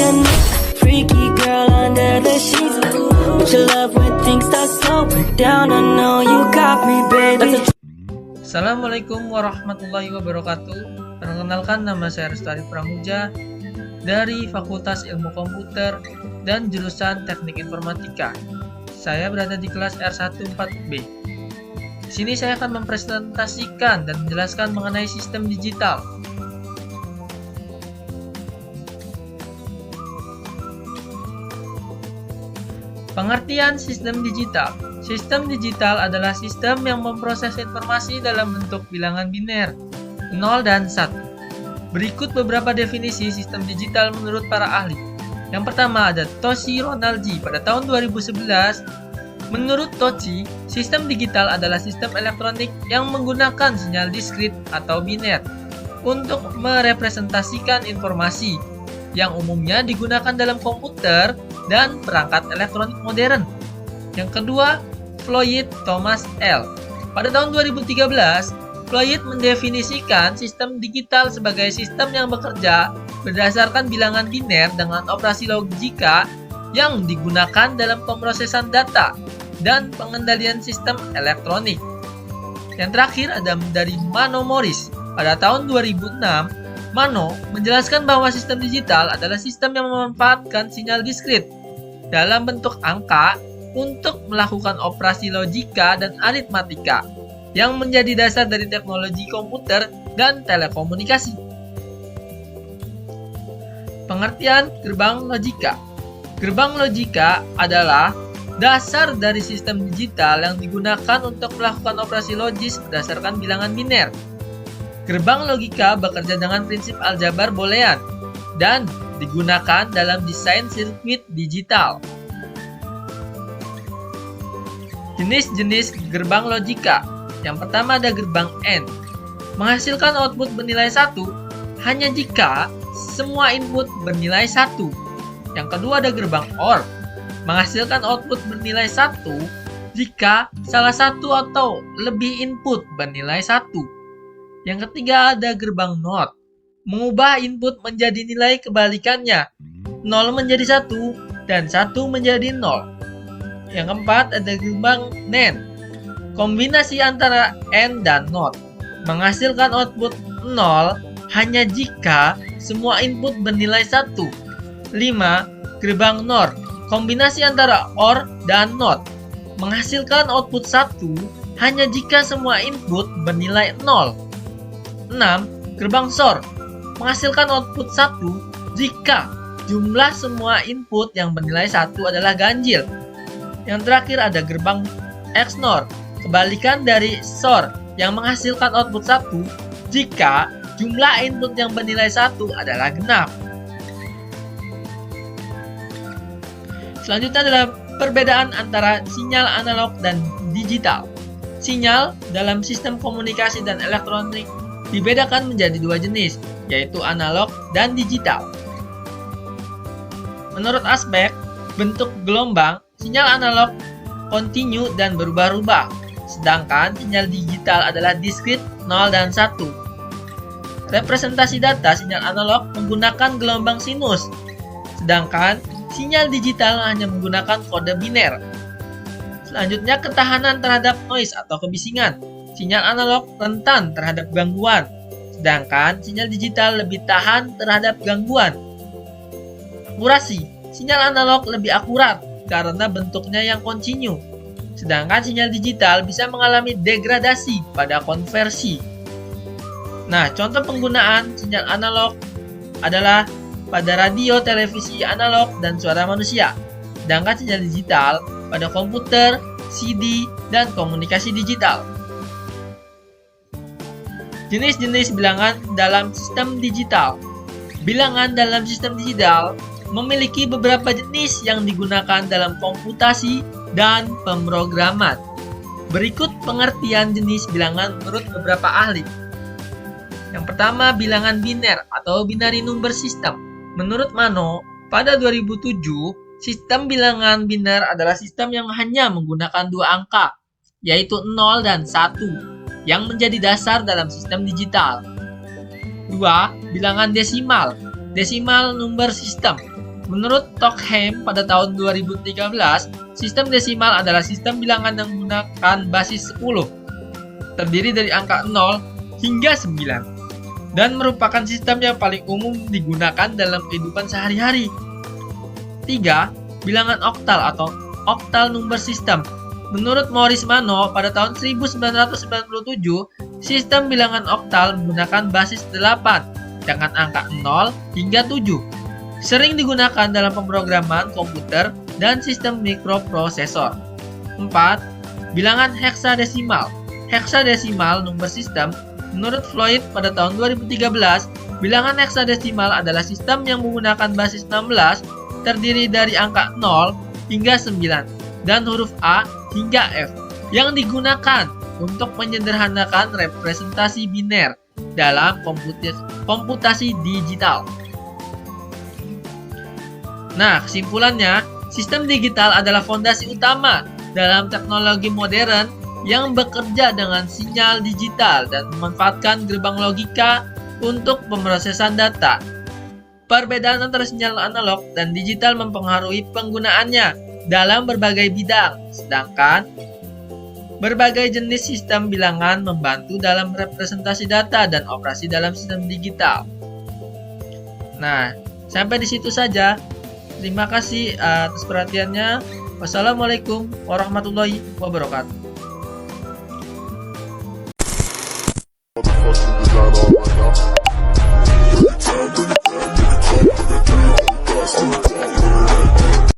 a freaky girl under the sheets. But you love when things start slowing down. I know you got me, baby. Assalamualaikum warahmatullahi wabarakatuh. Perkenalkan, nama saya Restari Pramuja dari Fakultas Ilmu Komputer dan jurusan Teknik Informatika. Saya berada di kelas R14B. Di sini saya akan mempresentasikan dan menjelaskan mengenai sistem digital. Pengertian sistem digital. Sistem digital adalah sistem yang memproses informasi dalam bentuk bilangan biner, 0 dan 1. Berikut beberapa definisi sistem digital menurut para ahli. Yang pertama ada Toshi Ronalji pada tahun 2011. Menurut Toshi, sistem digital adalah sistem elektronik yang menggunakan sinyal diskrit atau biner untuk merepresentasikan informasi yang umumnya digunakan dalam komputer dan perangkat elektronik modern. Yang kedua, Floyd Thomas L. Pada tahun 2013, Floyd mendefinisikan sistem digital sebagai sistem yang bekerja berdasarkan bilangan biner dengan operasi logika yang digunakan dalam pemrosesan data dan pengendalian sistem elektronik. Yang terakhir ada dari Mano Morris. Pada tahun 2006, Mano menjelaskan bahwa sistem digital adalah sistem yang memanfaatkan sinyal diskrit dalam bentuk angka untuk melakukan operasi logika dan aritmatika yang menjadi dasar dari teknologi komputer dan telekomunikasi. Pengertian gerbang logika. Gerbang logika adalah dasar dari sistem digital yang digunakan untuk melakukan operasi logis berdasarkan bilangan biner. Gerbang logika bekerja dengan prinsip aljabar boolean dan digunakan dalam desain sirkuit digital. Jenis-jenis gerbang logika. Yang pertama ada gerbang AND. Menghasilkan output bernilai 1 hanya jika semua input bernilai 1. Yang kedua ada gerbang OR. Menghasilkan output bernilai 1 jika salah satu atau lebih input bernilai 1. Yang ketiga ada gerbang NOT. Mengubah input menjadi nilai kebalikannya. 0 menjadi 1 dan 1 menjadi 0. Yang keempat ada gerbang NAND. Kombinasi antara AND dan NOT. Menghasilkan output 0 hanya jika semua input bernilai 1. 5. Gerbang NOR. Kombinasi antara OR dan NOT. Menghasilkan output 1 hanya jika semua input bernilai 0. 6. Gerbang XOR. Menghasilkan output 1 jika jumlah semua input yang bernilai 1 adalah ganjil. Yang terakhir ada gerbang XNOR, kebalikan dari XOR yang menghasilkan output 1 jika jumlah input yang bernilai 1 adalah genap. Selanjutnya adalah perbedaan antara sinyal analog dan digital. Sinyal dalam sistem komunikasi dan elektronik dibedakan menjadi dua jenis, yaitu analog dan digital. Menurut aspek bentuk gelombang, sinyal analog kontinu dan berubah-ubah, sedangkan sinyal digital adalah diskrit 0 dan 1. Representasi data sinyal analog menggunakan gelombang sinus, sedangkan sinyal digital hanya menggunakan kode biner. Selanjutnya, ketahanan terhadap noise atau kebisingan. Sinyal analog rentan terhadap gangguan, sedangkan sinyal digital lebih tahan terhadap gangguan. Akurasi. Sinyal analog lebih akurat karena bentuknya yang kontinu, sedangkan sinyal digital bisa mengalami degradasi pada konversi. Nah, contoh penggunaan sinyal analog adalah pada radio, televisi analog, dan suara manusia, sedangkan sinyal digital pada komputer, CD, dan komunikasi digital. Jenis-jenis bilangan dalam sistem digital. Bilangan dalam sistem digital memiliki beberapa jenis yang digunakan dalam komputasi dan pemrograman. Berikut pengertian jenis bilangan menurut beberapa ahli. Yang pertama, bilangan biner atau binary number system. Menurut Mano, pada 2007, sistem bilangan biner adalah sistem yang hanya menggunakan dua angka, yaitu 0 dan 1. Yang menjadi dasar dalam sistem digital. 2. Bilangan desimal, decimal number system. Menurut Tokheim pada tahun 2013, sistem desimal adalah sistem bilangan yang menggunakan basis 10, terdiri dari angka 0 hingga 9, dan merupakan sistem yang paling umum digunakan dalam kehidupan sehari-hari. 3. Bilangan oktal atau octal number system. Menurut Maurice Mano pada tahun 1997, sistem bilangan oktal menggunakan basis 8 dengan angka 0 hingga 7. Sering digunakan dalam pemrograman komputer dan sistem mikroprosesor. 4. Bilangan heksadesimal. Heksadesimal number system. Menurut Floyd pada tahun 2013, bilangan heksadesimal adalah sistem yang menggunakan basis 16 terdiri dari angka 0 hingga 9 dan huruf A hingga F yang digunakan untuk menyederhanakan representasi biner dalam komputasi digital. Nah, kesimpulannya, sistem digital adalah fondasi utama dalam teknologi modern yang bekerja dengan sinyal digital dan memanfaatkan gerbang logika untuk pemrosesan data. Perbedaan antara sinyal analog dan digital mempengaruhi penggunaannya dalam berbagai bidang, sedangkan berbagai jenis sistem bilangan membantu dalam representasi data dan operasi dalam sistem digital. Nah, sampai di situ saja. Terima kasih atas perhatiannya. Wassalamualaikum warahmatullahi wabarakatuh.